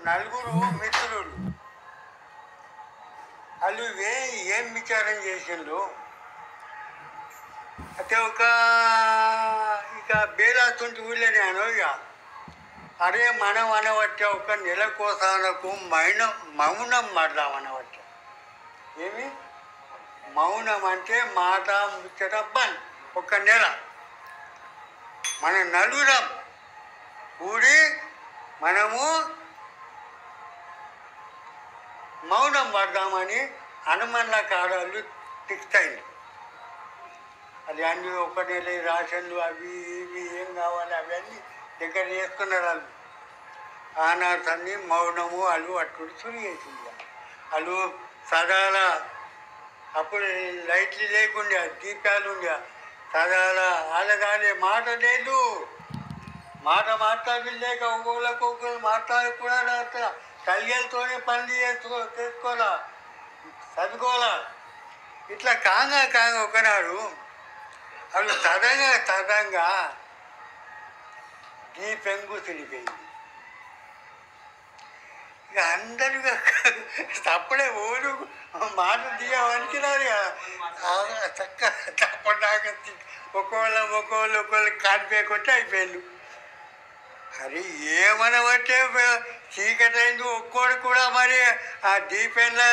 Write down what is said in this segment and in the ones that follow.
నలుగురు మిత్రులు వాళ్ళు ఏం విచారం చేసిండ్రు అయితే ఇక బేలాతుంటి ఊళ్ళని ఇక అరే మనం అనవచ్చ ఒక నెలకోసాలకు మౌనం మాట్లాడమనవచ్చ. ఏమి మౌనం అంటే మాట ముచ్చట బంద్. ఒక నెల మన నలుగురం కూడి మనము మౌనం పడదామని హనుమన్ల కాడాలు ఫిక్స్ అయింది. అది అన్నీ ఒక నెల రాషన్లు అవి ఇవి ఏం కావాలి అవన్నీ దగ్గర చేసుకున్నారు. వాళ్ళు ఆనాడు అన్ని మౌనము వాళ్ళు అట్టుడు చురి చేసింది. వాళ్ళు సదాల అప్పుడు లైట్లు లేకుండా దీపాలు ఉండే సదాల వాళ్ళగానే మాట లేదు. మాట మాట్లాడలేక ఒక్కొక్కరు మాట్లాడకూడదు. కలిగలతోనే పనులు చేసుకోవాలా, చదువుకోవాలా. ఇట్లా కాంగా ఒకనాడు వాళ్ళు తదంగా దీపెంగు తిరిగిపోయింది. ఇక అందరూ తప్పుడే ఊరు మాట తీయవనికినారు. చక్క తప్పదాకా ఒక్కోళ్ళు కానిపోయకుంటే అయిపోయారు. అది ఏమనబట్టే చీకటి అయింది. ఒక్కోడు కూడా మరి ఆ దీపంలో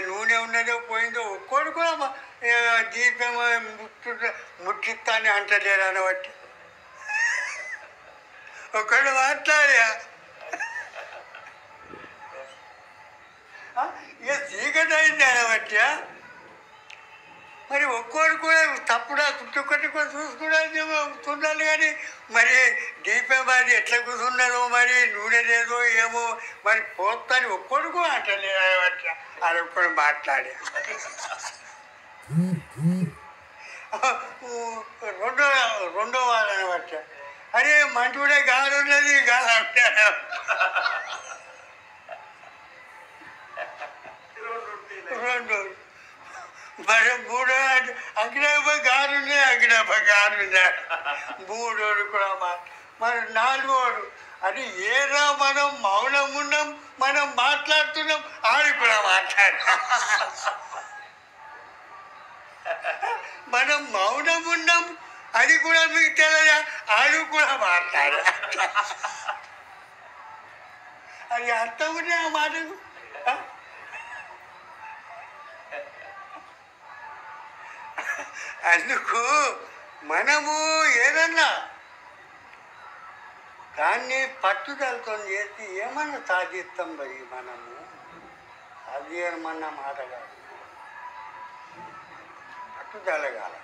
నూనె ఉన్నదో పోయిందో ఒక్కోడు కూడా దీపం ముట్టిస్తాను అంటలేరు అనబట్టి ఒకడు మాట్లాడా ఇక చీకటి అయింది అనబట్టి మరి ఒక్కోడు కూడా తప్పుడా చుట్టుకొట్టి కూడా చూడాలి. కానీ మరి దీపం అది ఎట్లా కూర్చున్నదో మరి నూనె లేదో ఏమో మరి పోతాని ఒక్కోడు కూడా అంటలేదు అనబట్టి అది ఒక్కడు మాట్లాడే. రెండో వాళ్ళు అనబట్టి అరే మంటుడే గాలి ఉన్నది గాలి అంటాడు. రెండు మరి మూడో అగ్నిపై గారుండే మూడోడు కూడా మరి నాలుగోడు అది ఏదో మనం మౌనం ఉన్నాం, మనం మాట్లాడుతున్నాం, ఆడు కూడా మనం మౌనం ఉన్నాం అది కూడా మీకు తెలియదా, ఆడు కూడా మాట్లాడ. అది అర్థం ఉంది ఆ మాటకు. అందుకు మనము ఏదన్నా దాన్ని పట్టుదలతో చేసి ఏమన్నా సాధిస్తాం. మరి మనము అది ఏమన్నా మాట కాదు, పట్టుదల కాదు.